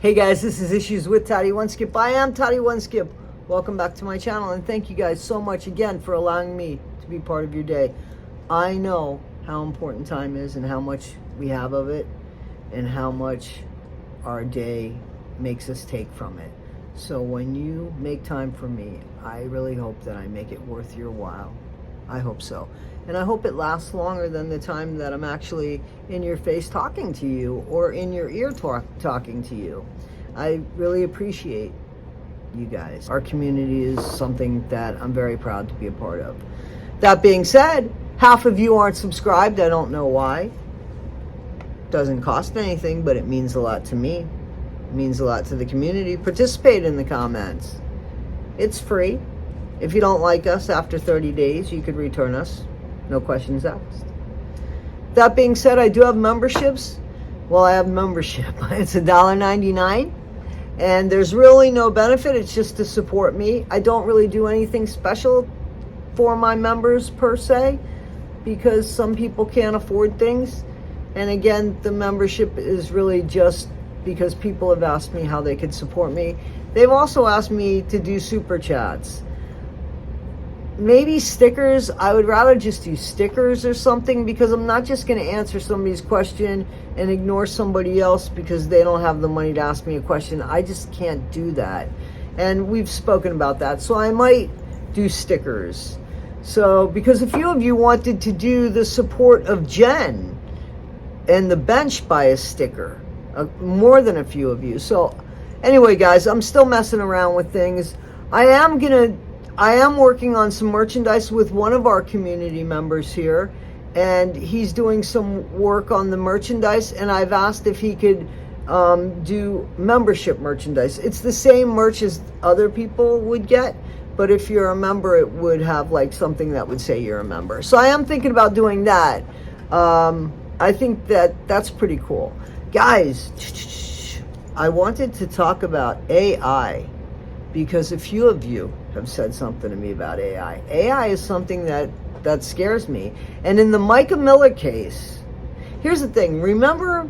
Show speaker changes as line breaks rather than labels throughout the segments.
Hey guys, this is Issues with Toddy One Skip. I am Toddy One Skip. Welcome back to my channel, and thank you guys so much again for allowing me to be part of your day. I know how important time is and how much we have of it and how much our day makes us take from it. So when you make time for me, I really hope that I make it worth your while. I hope so. And I hope it lasts longer than the time that I'm actually in your face talking to you or in your ear talking to you. I really appreciate you guys. Our community is something that I'm very proud to be a part of. That being said, half of you aren't subscribed. I don't know why. Doesn't cost anything, but it means a lot to me. It means a lot to the community. Participate in the comments. It's free. If you don't like us after 30 days, you could return us. No questions asked. That being said, I do have memberships. Well, I have membership. It's $1.99. And there's really no benefit. It's just to support me. I don't really do anything special for my members per se, because some people can't afford things. And again, the membership is really just because people have asked me how they could support me. They've also asked me to do super chats. Maybe stickers. I would rather just do stickers or something, because I'm not just going to answer somebody's question and ignore somebody else because they don't have the money to ask me a question. I just can't do that. And we've spoken about that. So I might do stickers. So, because a few of you wanted to do the support of Jen and the bench by a sticker. More than a few of you. So anyway, guys, I'm still messing around with things. I am working on some merchandise with one of our community members here, and he's doing some work on the merchandise, and I've asked if he could do membership merchandise. It's the same merch as other people would get, but if you're a member, it would have like something that would say you're a member. So I am thinking about doing that. I think that's pretty cool. Guys, I wanted to talk about AI because a few of you have said something to me about AI. AI is something that scares me. And in the Mica Miller case, here's the thing. Remember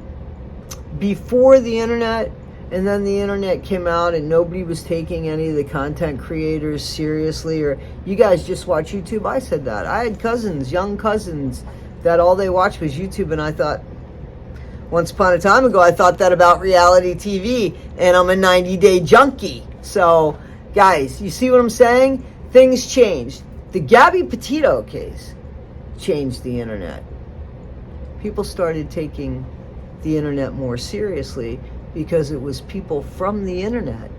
before the internet, and then the internet came out and nobody was taking any of the content creators seriously, or you guys just watch YouTube? I said that. I had cousins, young cousins, that all they watched was YouTube, and I thought, once upon a time ago, I thought that about reality TV, and I'm a 90-day junkie. So, guys, you see what I'm saying? Things changed. The Gabby Petito case changed the internet. People started taking the internet more seriously because it was people from the internet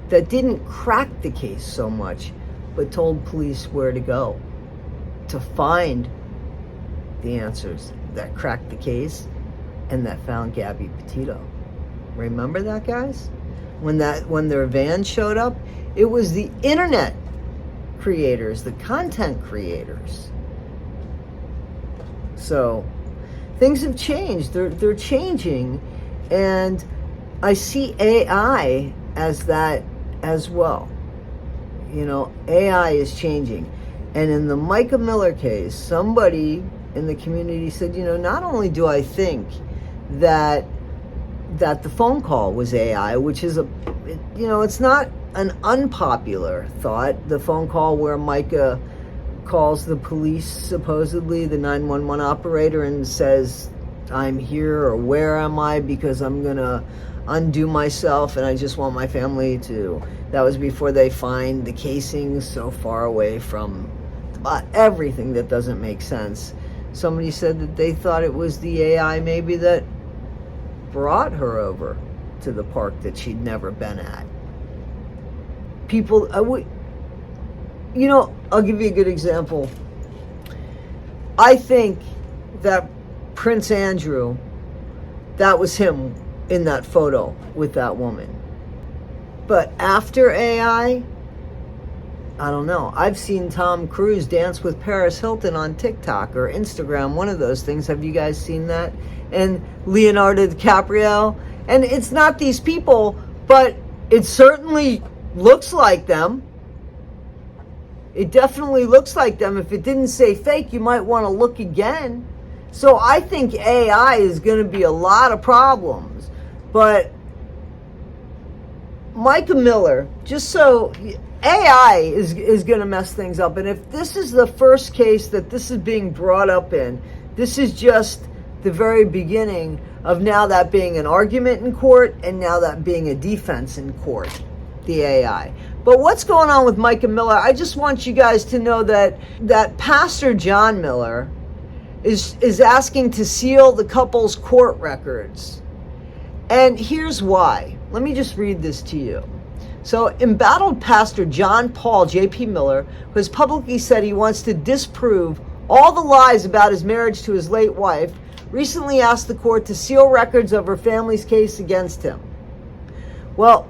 that didn't crack the case so much, but told police where to go to find the answers that cracked the case and that found Gabby Petito. Remember that, guys? When their van showed up, it was the internet creators, the content creators. So things have changed. They're changing, and I see AI as that as well. You know, AI is changing. And in the Mica Miller case, somebody in the community said, you know, not only do I think that the phone call was AI, which is it's not an unpopular thought. The phone call where Mica calls the police, supposedly the 911 operator, and says, I'm here, or where am I, because I'm gonna undo myself and I just want my family to. That was before they find the casings so far away from everything that doesn't make sense. Somebody said that they thought it was the AI maybe that brought her over to the park that she'd never been at. People, I'll give you a good example. I think that Prince Andrew, that was him in that photo with that woman. But after AI, I don't know. I've seen Tom Cruise dance with Paris Hilton on TikTok or Instagram, one of those things. Have you guys seen that? And Leonardo DiCaprio. And it's not these people, but it certainly looks like them. It definitely looks like them. If it didn't say fake, you might want to look again. So I think AI is going to be a lot of problems. But Mica Miller, just so AI is going to mess things up. And if this is the first case that this is being brought up in, this is just the very beginning of now that being an argument in court and now that being a defense in court, the AI. But what's going on with Mica Miller? I just want you guys to know that Pastor John Miller is asking to seal the couple's court records. And here's why. Let me just read this to you. So, embattled Pastor John Paul J.P. Miller, who has publicly said he wants to disprove all the lies about his marriage to his late wife, recently asked the court to seal records of her family's case against him. Well,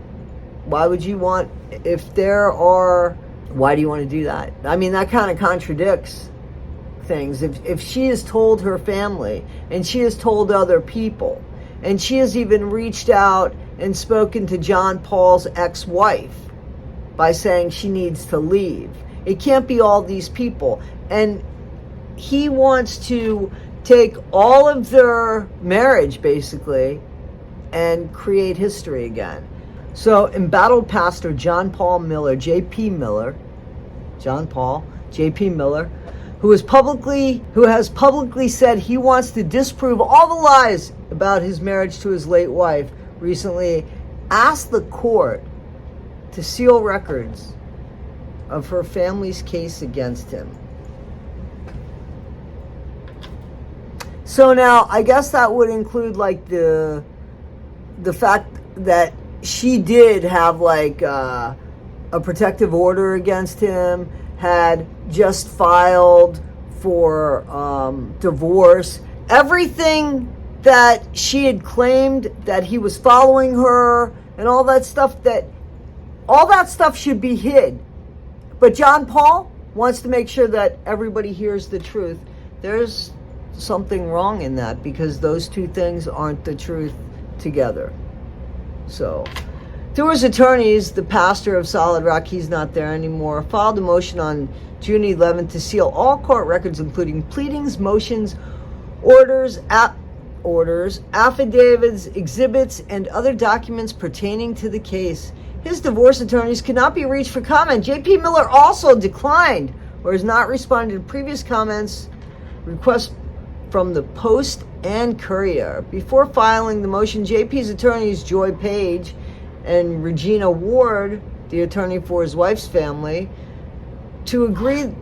why would you want, why do you want to do that? I mean, that kind of contradicts things. If she has told her family, and she has told other people, and she has even reached out and spoken to John Paul's ex-wife by saying she needs to leave. It can't be all these people. And he wants to take all of their marriage, basically, and create history again. So, embattled Pastor John Paul Miller, J.P. Miller, John Paul, J.P. Miller, who has publicly said he wants to disprove all the lies about his marriage to his late wife, recently asked the court to seal records of her family's case against him. So now, I guess that would include like the fact that she did have like a protective order against him, had just filed for divorce. Everything that she had claimed that he was following her and all that stuff should be hid. But John Paul wants to make sure that everybody hears the truth. There's something wrong in that, because those two things aren't the truth together. So, through his attorneys, the pastor of Solid Rock, he's not there anymore, filed a motion on June 11th to seal all court records, including pleadings, motions, orders, affidavits, exhibits, and other documents pertaining to the case. His divorce attorneys could not be reached for comment. J.P. Miller also declined or has not responded to previous comments, requests from the Post and Courier. Before filing the motion, JP's attorneys, Joy Page and Regina Ward, the attorney for his wife's family, to agree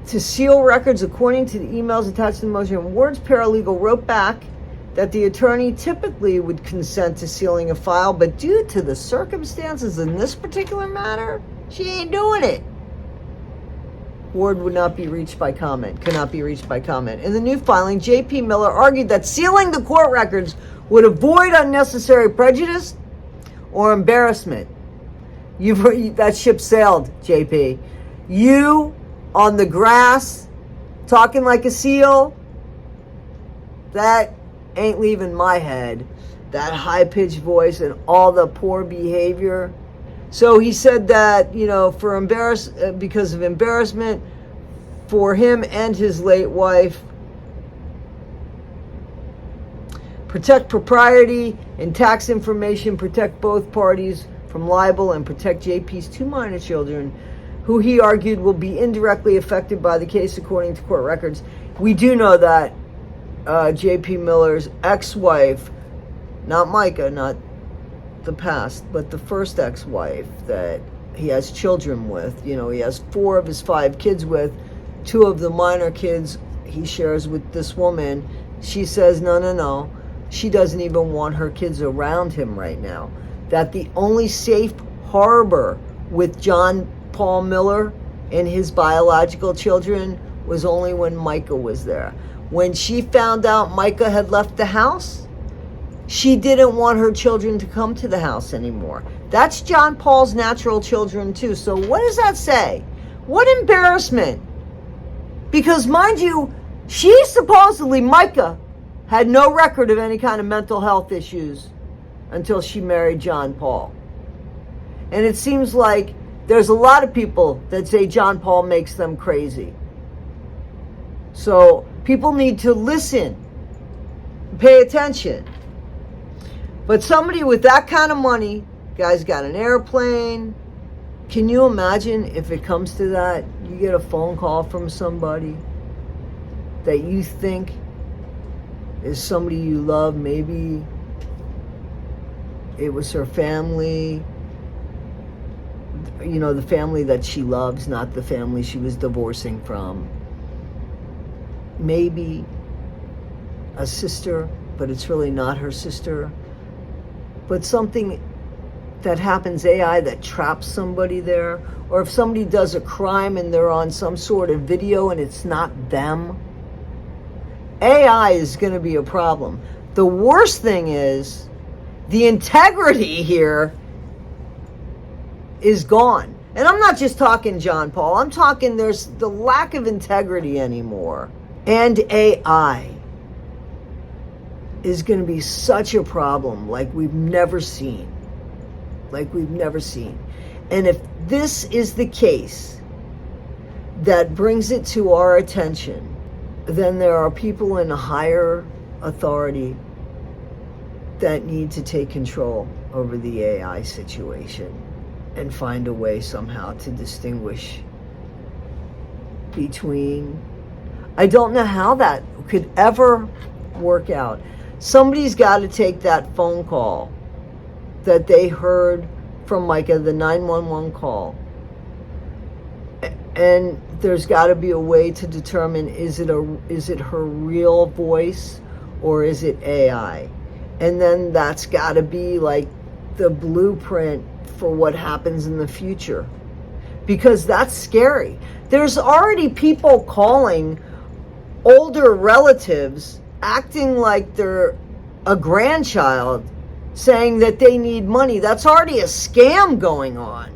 to seal records according to the emails attached to the motion. Ward's paralegal wrote back that the attorney typically would consent to sealing a file, but due to the circumstances in this particular matter, she ain't doing it. Ward could not be reached by comment. In the new filing, J.P. Miller argued that sealing the court records would avoid unnecessary prejudice or embarrassment. That ship sailed, J.P. You on the grass, talking like a seal, that ain't leaving my head. That high-pitched voice and all the poor behavior. So he said that, because of embarrassment for him and his late wife, protect propriety and tax information, protect both parties from libel, and protect JP's 2 minor children, who he argued will be indirectly affected by the case according to court records. We do know that J.P. Miller's ex-wife, not Mica, not the past, but the first ex-wife that he has children with, he has 4 of his 5 kids with, 2 of the minor kids he shares with this woman. She says no, she doesn't even want her kids around him right now. That the only safe harbor with John Paul Miller and his biological children was only when Mica was there. When she found out Mica had left the house, she didn't want her children to come to the house anymore. That's John Paul's natural children too. So what does that say? What embarrassment. Because mind you, Mica had no record of any kind of mental health issues until she married John Paul. And it seems like there's a lot of people that say John Paul makes them crazy. So people need to listen, pay attention. But somebody with that kind of money Guy's got an airplane. Can you imagine if it comes to that? You get a phone call from somebody that you think is somebody you love. Maybe it was her family, you know, the family that she loves, not the family she was divorcing from. Maybe a sister, but it's really not her sister. But something that happens, AI, that traps somebody there. Or if somebody does a crime and they're on some sort of video and it's not them, AI is going to be a problem. The worst thing is the integrity here is gone. And I'm not just talking John Paul. I'm talking there's the lack of integrity anymore. And AI is going to be such a problem like we've never seen. Like we've never seen. And if this is the case that brings it to our attention, then there are people in a higher authority that need to take control over the AI situation and find a way somehow to distinguish between. I don't know how that could ever work out. Somebody's got to take that phone call that they heard from Mica, the 911 call. And there's got to be a way to determine, is it her real voice or is it AI? And then that's got to be like the blueprint for what happens in the future. Because that's scary. There's already people calling older relatives acting like they're a grandchild, saying that they need money. That's already a scam going on.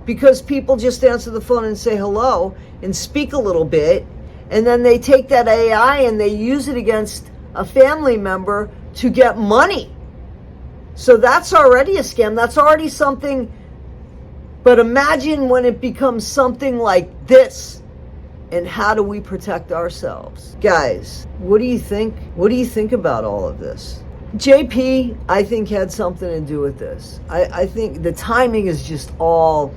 Because people just answer the phone and say hello and speak a little bit, and then they take that AI and they use it against a family member to get money. So that's already a scam. That's already something. But imagine when it becomes something like this. And how do we protect ourselves? Guys, what do you think? What do you think about all of this? JP, I think, had something to do with this. I think the timing is just all,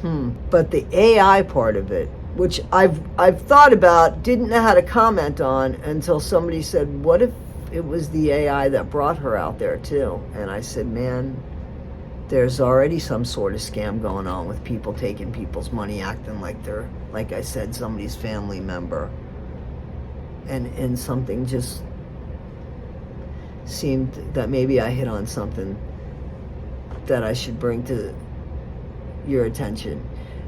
but the AI part of it, which I've thought about, didn't know how to comment on until somebody said, what if it was the AI that brought her out there too? And I said, man, there's already some sort of scam going on with people taking people's money, acting like they're, like I said, somebody's family member. And something just seemed that maybe I hit on something that I should bring to your attention.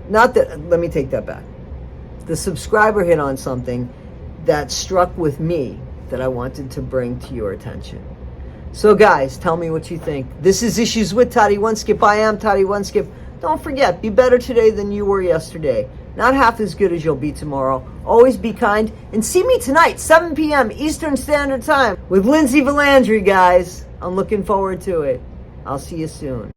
Not that, let me take that back. The subscriber hit on something that struck with me that I wanted to bring to your attention. So guys, tell me what you think. This is Issues with Toddy One Skip. I am Toddy One Skip. Don't forget, be better today than you were yesterday. Not half as good as you'll be tomorrow. Always be kind. And see me tonight, 7 p.m. Eastern Standard Time with Lindsay Valandry, guys. I'm looking forward to it. I'll see you soon.